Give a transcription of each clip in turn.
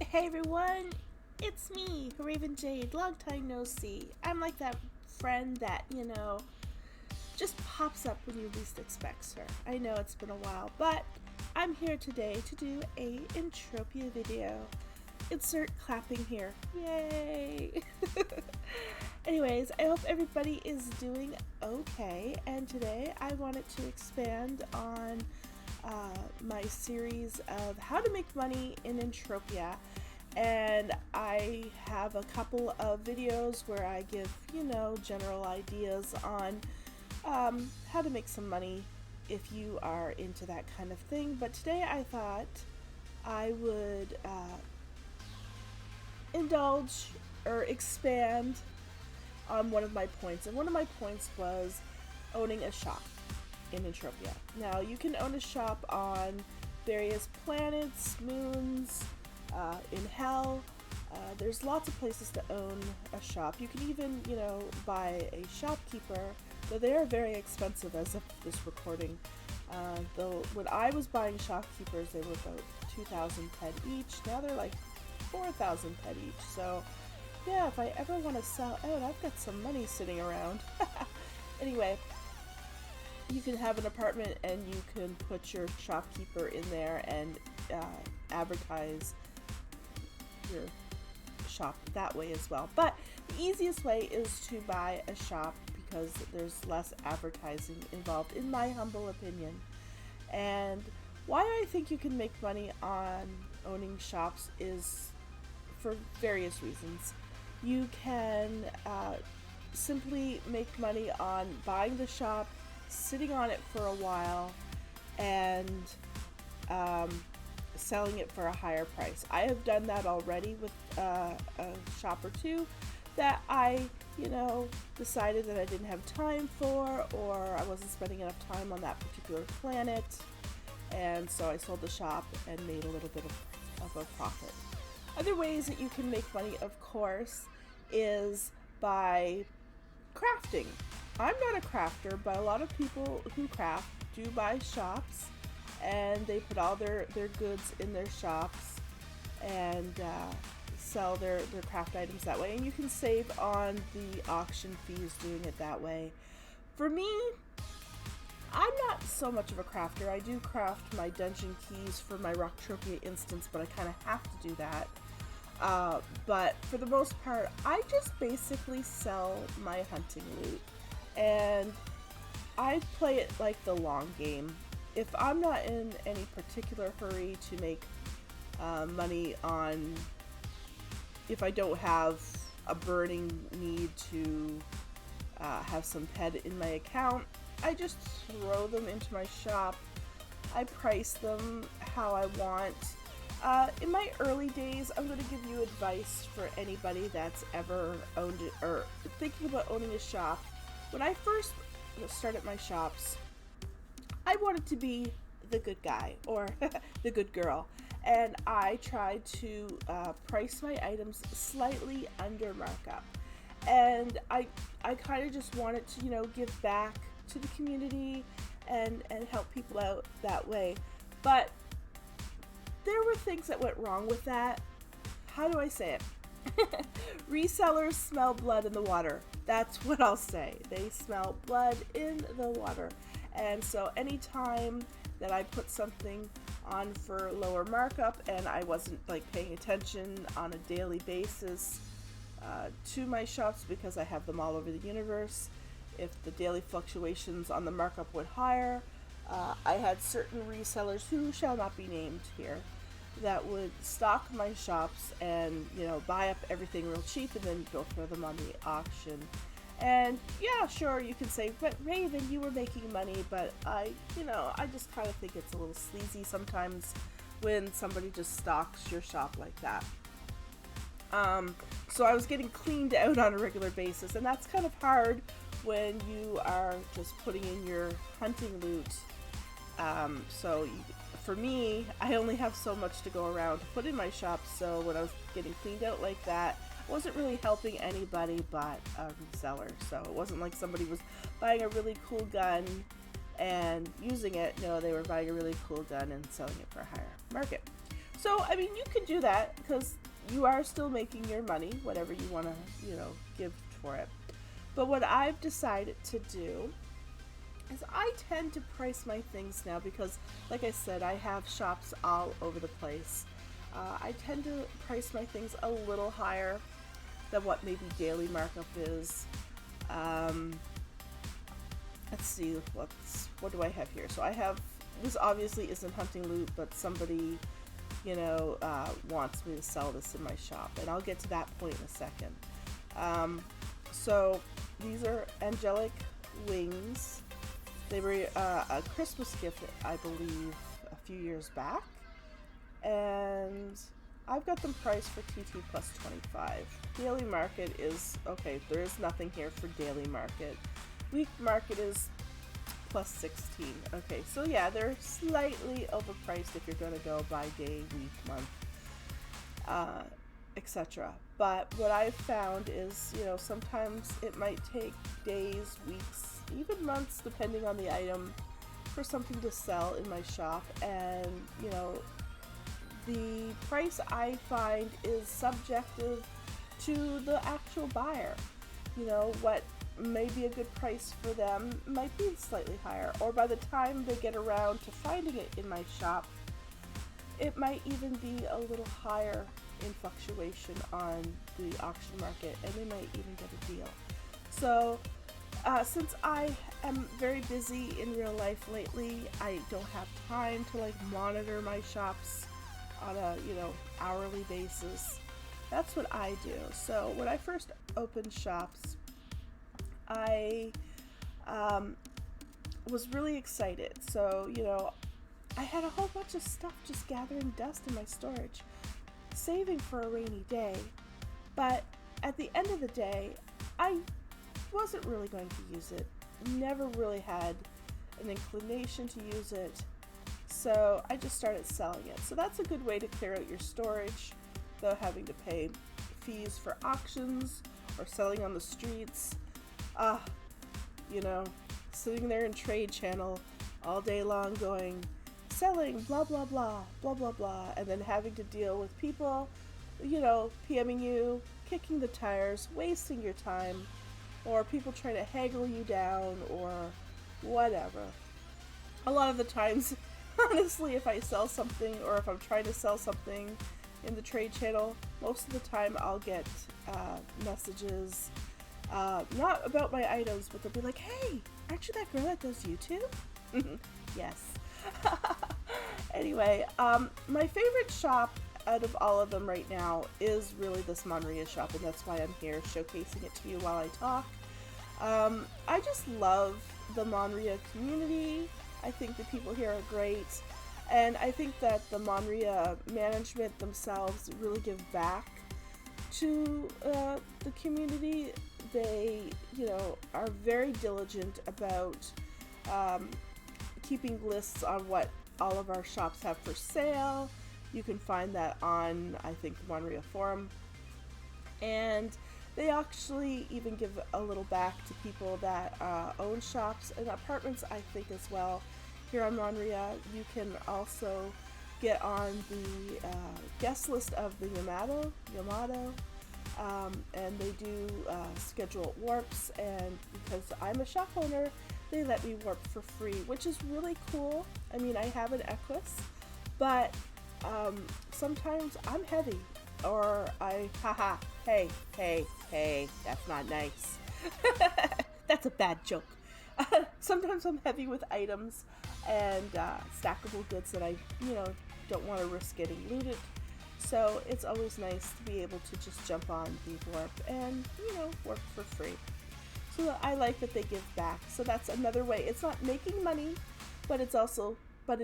Hey everyone, it's me, Raven Jade, long time no see. I'm like that friend that, just pops up when you least expect her. I know it's been a while, but I'm here today to do a Entropia video. Insert clapping here. Yay! Anyways, I hope everybody is doing okay, and today I wanted to expand on my series of how to make money in Entropia. And I have a couple of videos where I give, general ideas on how to make some money if you are into that kind of thing. But today I thought I would indulge or expand on one of my points. And one of my points was owning a shop in Entropia. Now, you can own a shop on various planets, moons, in hell. There's lots of places to own a shop. You can even, buy a shopkeeper, though they are very expensive as of this recording. Though when I was buying shopkeepers, they were about 2,000 ped each. Now they're like 4,000 ped each. So, yeah, if I ever want to sell out, I've got some money sitting around. Anyway, you can have an apartment and you can put your shopkeeper in there and advertise your shop that way as well. But the easiest way is to buy a shop because there's less advertising involved, in my humble opinion. And why I think you can make money on owning shops is for various reasons. You can simply make money on buying the shop, sitting on it for a while, and selling it for a higher price. I have done that already with a shop or two that I, decided that I didn't have time for, or I wasn't spending enough time on that particular planet, and so I sold the shop and made a little bit of a profit. Other ways that you can make money, of course, is by crafting. I'm not a crafter, but a lot of people who craft do buy shops, and they put all their goods in their shops and sell their craft items that way. And you can save on the auction fees doing it that way. For me, I'm not so much of a crafter. I do craft my dungeon keys for my Rocktropia instance, but I kind of have to do that. But for the most part, I just basically sell my hunting loot. And I play it like the long game. If I'm not in any particular hurry to make money on, if I don't have a burning need to have some ped in my account, I just throw them into my shop. I price them how I want. In my early days, I'm going to give you advice for anybody that's ever owned it or thinking about owning a shop. When I first started my shops, I wanted to be the good guy or the good girl, and I tried to price my items slightly under markup. And I kind of just wanted to, give back to the community and help people out that way. But there were things that went wrong with that. How do I say it? Resellers smell blood in the water. That's what I'll say. They smell blood in the water. And so anytime that I put something on for lower markup and I wasn't paying attention on a daily basis to my shops, because I have them all over the universe, if the daily fluctuations on the markup went higher, I had certain resellers who shall not be named here that would stock my shops and buy up everything real cheap and then go throw them on the auction. And yeah, sure, you can say, but Raven, you were making money, but I just kind of think it's a little sleazy sometimes when somebody just stocks your shop like that. So I was getting cleaned out on a regular basis, and that's kind of hard when you are just putting in your hunting loot. For me, I only have so much to go around to put in my shop, so when I was getting cleaned out like that, wasn't really helping anybody but a reseller. So it wasn't like somebody was buying a really cool gun and using it. No, they were buying a really cool gun and selling it for a higher market. So, I mean, you can do that because you are still making your money, whatever you want to, give for it. But what I've decided to do is I tend to price my things now because, like I said, I have shops all over the place. I tend to price my things a little higher than what maybe daily markup is. Um, let's see, what do I have here? So I have, this obviously isn't hunting loot, but somebody, wants me to sell this in my shop, and I'll get to that point in a second. So these are angelic wings. They were a Christmas gift, I believe, a few years back, and I've got them priced for TT plus 25. Daily market is, okay, there is nothing here for daily market. Week market is plus 16. Okay, so yeah, they're slightly overpriced if you're going to go by day, week, month, etc. But what I've found is, sometimes it might take days, weeks, even months, depending on the item, for something to sell in my shop. And, the price I find is subjective to the actual buyer. What may be a good price for them might be slightly higher, or by the time they get around to finding it in my shop, it might even be a little higher in fluctuation on the auction market, and they might even get a deal. So since I am very busy in real life lately, I don't have time to monitor my shops on a hourly basis. That's what I do. So when I first opened shops, I was really excited. So I had a whole bunch of stuff just gathering dust in my storage, saving for a rainy day. But at the end of the day, I wasn't really going to use it. Never really had an inclination to use it. So I just started selling it. So that's a good way to clear out your storage without having to pay fees for auctions or selling on the streets. Sitting there in Trade Channel all day long going, selling, blah, blah, blah, blah, blah, blah, and then having to deal with people, PMing you, kicking the tires, wasting your time, or people trying to haggle you down, or whatever. A lot of the times, honestly, if I sell something, or if I'm trying to sell something in the Trade Channel, most of the time I'll get messages, not about my items, but they'll be like, hey, aren't you that girl that does YouTube? Yes. Anyway, my favorite shop out of all of them right now is really this Monria shop, and that's why I'm here showcasing it to you while I talk. I just love the Monria community. I think the people here are great, and I think that the Monria management themselves really give back to the community. They, are very diligent about keeping lists on what all of our shops have for sale. You can find that on, I think, the Monria forum. And they actually even give a little back to people that own shops and apartments, I think, as well. Here on Monria, you can also get on the guest list of the Yamato, and they do schedule warps, and because I'm a shop owner, they let me warp for free, which is really cool. I mean, I have an Equus, but sometimes I'm heavy, or hey, that's not nice. That's a bad joke. Sometimes I'm heavy with items and stackable goods that I, don't want to risk getting looted. So it's always nice to be able to just jump on the warp and, warp for free. So I like that they give back. So that's another way. It's not making money, but it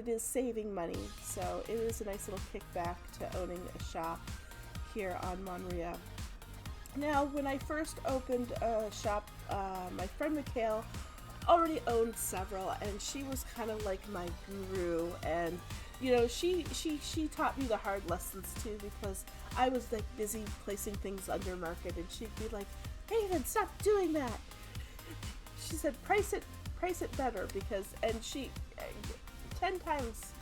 is saving money. So it is a nice little kickback to owning a shop here on Monria. Now, when I first opened a shop, my friend Mikaile already owned several, and she was kind of like my guru, and she taught me the hard lessons too, because I was busy placing things under market, and she'd be like, Raven, stop doing that. She said, price it better, because, and she 10 times,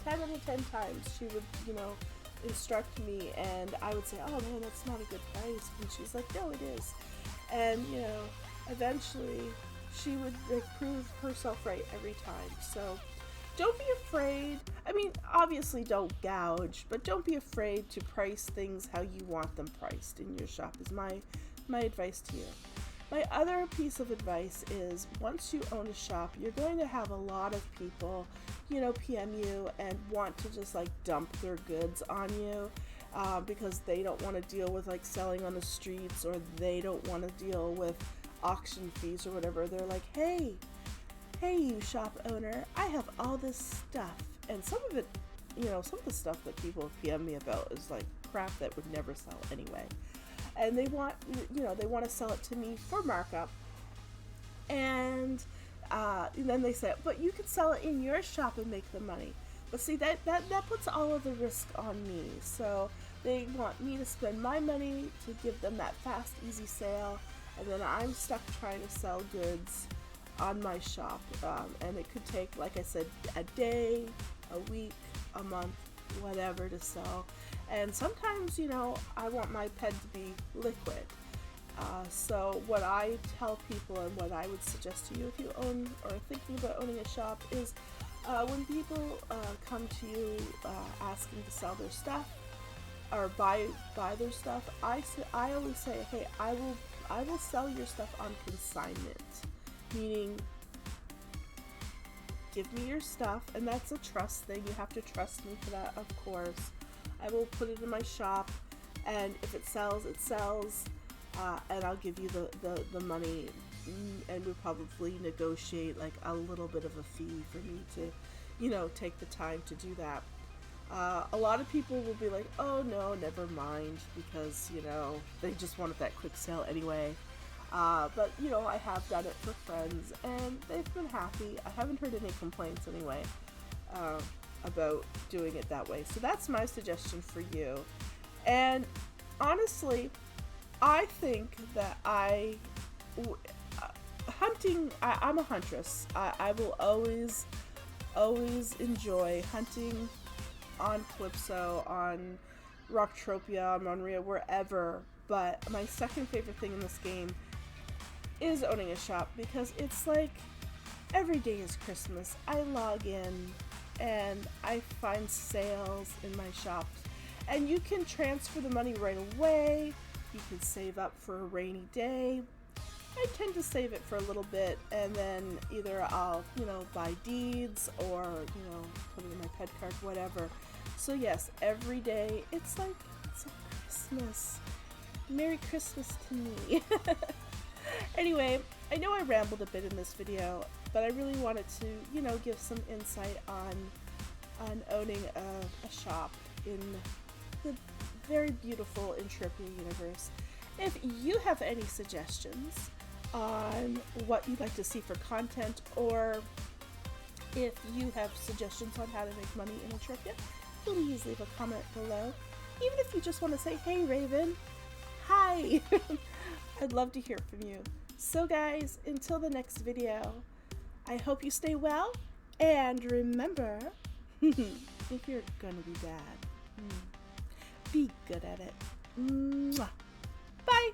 10 out of 10 times she would, you know, instruct me, and I would say, oh man, that's not a good price, and she's like, no, it is. And, you know, eventually she would like prove herself right every time. So don't be afraid. I mean, obviously don't gouge, but don't be afraid to price things how you want them priced in your shop is my advice to you. My other piece of advice is once you own a shop, you're going to have a lot of people, you know, PM you and want to just like dump their goods on you because they don't want to deal with like selling on the streets, or they don't want to deal with auction fees or whatever. They're like, hey, you shop owner, I have all this stuff. And some of it, you know, some of the stuff that people PM me about is like crap that would never sell anyway. And they want, you know, they want to sell it to me for markup. And then they say, but you could sell it in your shop and make the money. But see, that puts all of the risk on me. So they want me to spend my money to give them that fast, easy sale. And then I'm stuck trying to sell goods on my shop. And it could take, like I said, a day, a week, a month, whatever to sell. And sometimes, you know, I want my pen to be liquid. So what I tell people and what I would suggest to you if you own or are thinking about owning a shop is when people come to you asking to sell their stuff or buy their stuff, I always say, hey, I will sell your stuff on consignment, meaning give me your stuff, and that's a trust thing. You have to trust me for that, of course. I will put it in my shop, and if it sells, it sells, and I'll give you the money, and we'll probably negotiate like a little bit of a fee for me to, you know, take the time to do that. A lot of people will be like, oh no, never mind, because, you know, they just wanted that quick sale anyway. But, you know, I have done it for friends, and they've been happy. I haven't heard any complaints anyway about doing it that way. So that's my suggestion for you. And honestly, I think that I'm a huntress. I will always enjoy hunting on Calypso, on Rocktropia, on Monria, wherever. But my second favorite thing in this game is owning a shop, because it's like every day is Christmas. I log in and I find sales in my shop, and you can transfer the money right away. You can save up for a rainy day. I tend to save it for a little bit, and then either I'll, you know, buy deeds or, you know, put it in my pet card, whatever. So yes, every day it's like it's a Christmas. Merry Christmas to me. Anyway, I know I rambled a bit in this video, but I really wanted to, you know, give some insight on owning a shop in the very beautiful Entropia universe. If you have any suggestions on what you'd like to see for content, or if you have suggestions on how to make money in Entropia, please leave a comment below. Even if you just want to say, hey Raven, hi! I'd love to hear from you. So guys, until the next video, I hope you stay well, and remember, if you're gonna be bad, be good at it. Mwah. Bye!